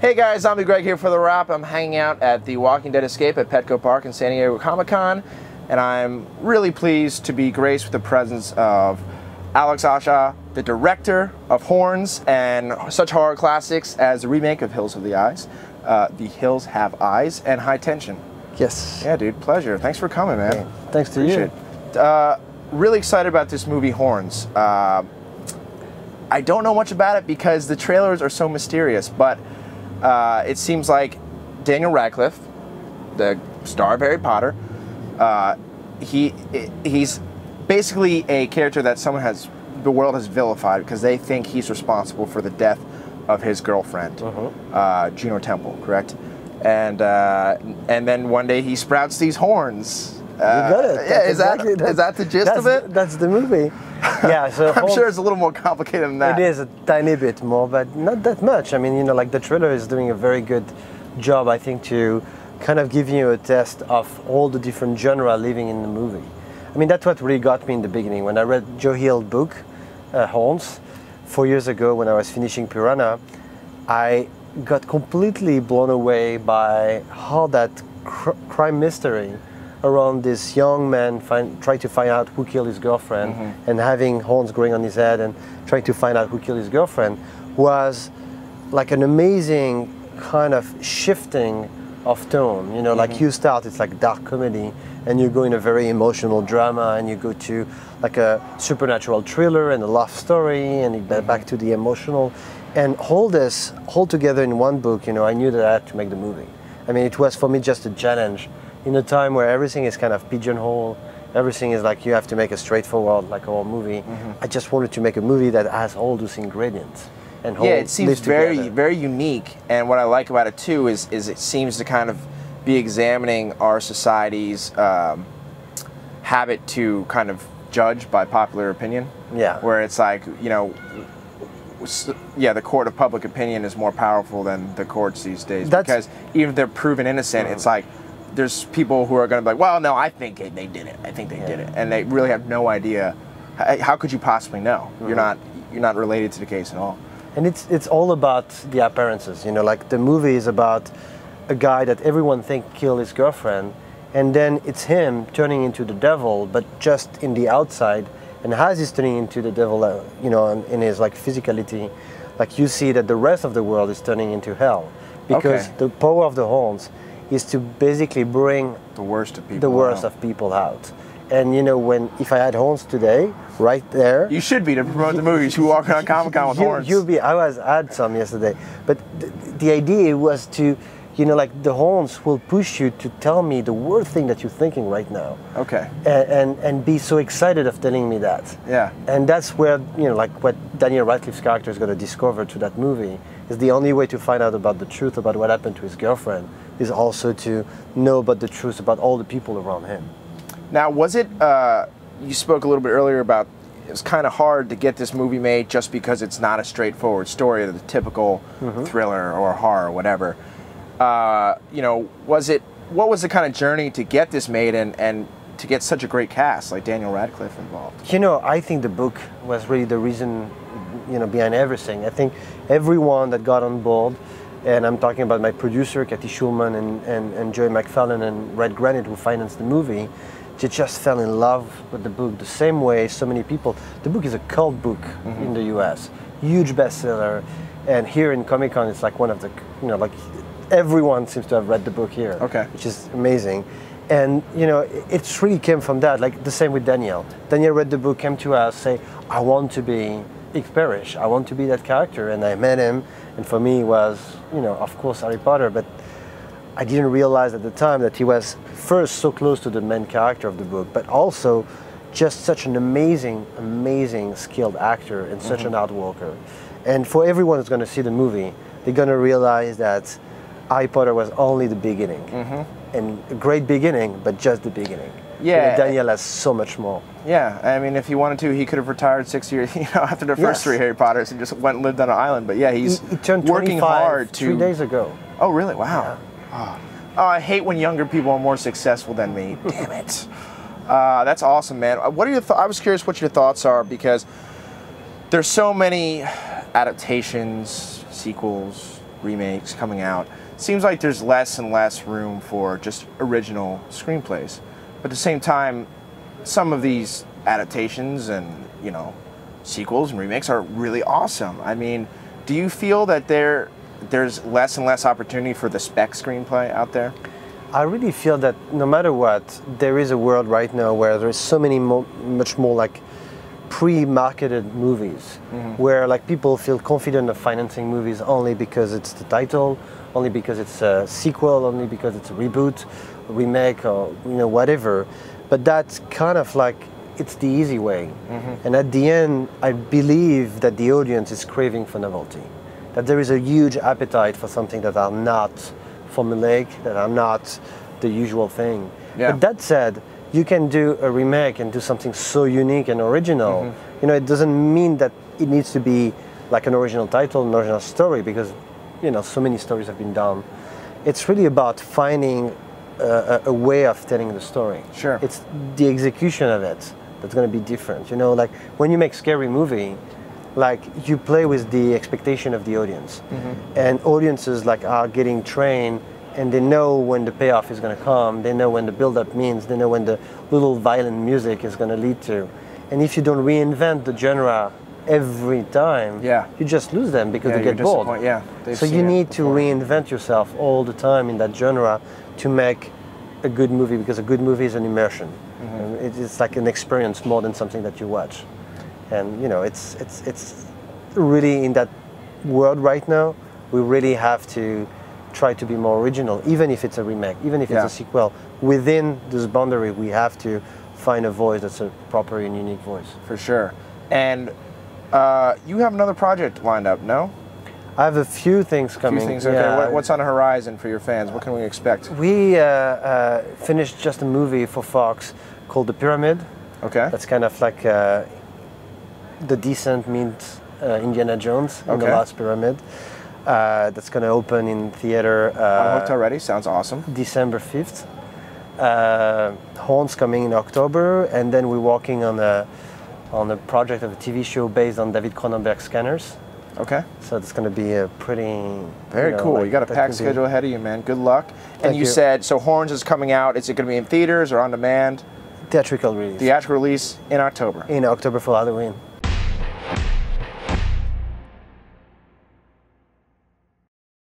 Hey guys, I'm Greg here for TheWrap. I'm hanging out at the Walking Dead Escape at Petco Park in San Diego Comic-Con, and I'm really pleased to be graced with the presence of Alexandre, the director of Horns and such horror classics as the remake of Hills of the Eyes, The Hills Have Eyes, and High Tension. Yes. Yeah, dude, pleasure. Thanks for coming, man. Okay. Thanks to Appreciate you. It. Really excited about this movie, Horns. I don't know much about it because the trailers are so mysterious, but it seems like Daniel Radcliffe, the star of Harry Potter, he's basically a character that the world has vilified because they think he's responsible for the death of his girlfriend, Juno Temple, correct? And then one day he sprouts these horns. You got it. Yeah, is that the gist of it? That's the movie. Yeah, so I'm sure it's a little more complicated than that. It is a tiny bit more, but not that much. I mean, you know, like the trailer is doing a very good job, I think, to kind of give you a test of all the different genre living in the movie. I mean, that's what really got me in the beginning. When I read Joe Hill's book, Horns, 4 years ago when I was finishing Piranha, I got completely blown away by how that crime mystery around this young man trying to find out who killed his girlfriend and having horns growing on his head and trying to find out who killed his girlfriend was like an amazing kind of shifting of tone. You know, like you start, it's like dark comedy, and you go in a very emotional drama, and you go to like a supernatural thriller and a love story, and you get back to the emotional, and all together in one book. You know, I knew that I had to make the movie. I mean, it was for me just a challenge. In a time where everything is kind of pigeonholed, everything is like you have to make a straightforward, like a movie. I just wanted to make a movie that has all those ingredients. And yeah, it seems very unique. And what I like about it too is it seems to kind of be examining our society's habit to kind of judge by popular opinion. Yeah. Where it's like, you know, yeah, the court of public opinion is more powerful than the courts these days, because even if they're proven innocent, it's like there's people who are going to be like, well, no, I think they did it. I think they did it, and they really have no idea. How could you possibly know? You're not related to the case at all. And it's all about the appearances. You know, like the movie is about a guy that everyone thinks killed his girlfriend, and then it's him turning into the devil, but just in the outside. And as he's turning into the devil, you know, in his like physicality, like you see that the rest of the world is turning into hell, because the power of the horns is to basically bring the worst of people out. And you know, if I had horns today, right there, you should be to promote the movies. You walk around Comic-Con with horns. I had some yesterday, but the idea was to, you know, like the horns will push you to tell me the worst thing that you're thinking right now. Okay. And be so excited of telling me that. Yeah. And that's where, you know, like what Daniel Radcliffe's character is going to discover through that movie is the only way to find out about the truth about what happened to his girlfriend is also to know about the truth about all the people around him. Now, was it, you spoke a little bit earlier about it was kind of hard to get this movie made just because it's not a straightforward story of the typical thriller or horror or whatever. You know, what was the kind of journey to get this made and to get such a great cast like Daniel Radcliffe involved? You know, I think the book was really the reason, you know, behind everything. I think everyone that got on board, and I'm talking about my producer, Kathy Schulman, and Joey McFarlane and Red Granite, who financed the movie, they just fell in love with the book the same way so many people. The book is a cult book in the US, huge bestseller, and here in Comic-Con it's like one of the, you know, like everyone seems to have read the book here, which is amazing. And you know, it really came from that, like the same with Daniel. Daniel read the book, came to us, say, I want to be Ike Parrish, I want to be that character, and I met him, and for me it was, you know, of course Harry Potter, but I didn't realize at the time that he was first so close to the main character of the book, but also just such an amazing, amazing skilled actor and such an hard worker. And for everyone who's going to see the movie, they're going to realize that Harry Potter was only the beginning. And a great beginning, but just the beginning. Yeah. You know, Daniel has so much more. Yeah, I mean, if he wanted to, he could have retired 6 years, you know, after the first three Harry Potters and just went and lived on an island. But yeah, he turned working hard to 3 days ago. Oh, really? Wow. Yeah. Oh, I hate when younger people are more successful than me. Damn it. That's awesome, man. What are your I was curious what your thoughts are, because there's so many adaptations, sequels, remakes coming out, seems like there's less and less room for just original screenplays. But at the same time, some of these adaptations and, you know, sequels and remakes are really awesome. I mean, do you feel that there's less and less opportunity for the spec screenplay out there? I really feel that no matter what, there is a world right now where there's so many much more like pre-marketed movies, where like people feel confident of financing movies only because it's the title, only because it's a sequel, only because it's a reboot, a remake, or you know, whatever. But that's kind of like, it's the easy way. And at the end, I believe that the audience is craving for novelty, that there is a huge appetite for something that are not formulaic, that are not the usual thing. But that said, you can do a remake and do something so unique and original. You know, it doesn't mean that it needs to be like an original title, an original story, because, you know, so many stories have been done. It's really about finding a way of telling the story. Sure. It's the execution of it that's going to be different. You know, like when you make scary movie, like you play with the expectation of the audience, and audiences like are getting trained, and they know when the payoff is going to come. They know when the build-up means. They know when the little violent music is going to lead to. And if you don't reinvent the genre every time, you just lose them because they get bored. So you need to reinvent yourself all the time in that genre to make a good movie, because a good movie is an immersion. It's like an experience more than something that you watch. And you know, it's really in that world right now. We really have to try to be more original, even if it's a remake, even if it's a sequel. Within this boundary, we have to find a voice that's a proper and unique voice. For sure. And you have another project lined up, no? I have a few things coming. A few things, okay. What's on the horizon for your fans? What can we expect? We finished just a movie for Fox called The Pyramid. Okay. That's kind of like The Descent meets Indiana Jones in the Last Pyramid. That's going to open in theater. I'm hooked already. Sounds awesome. December 5th. Horns coming in October, and then we're working on a project of a TV show based on David Cronenberg's Scanners. Okay. So it's going to be a pretty... Very cool. Like, you got a packed schedule ahead of you, man. Good luck. And you said, so Horns is coming out. Is it going to be in theaters or on demand? Theatrical release. Theatrical release in October. In October for Halloween.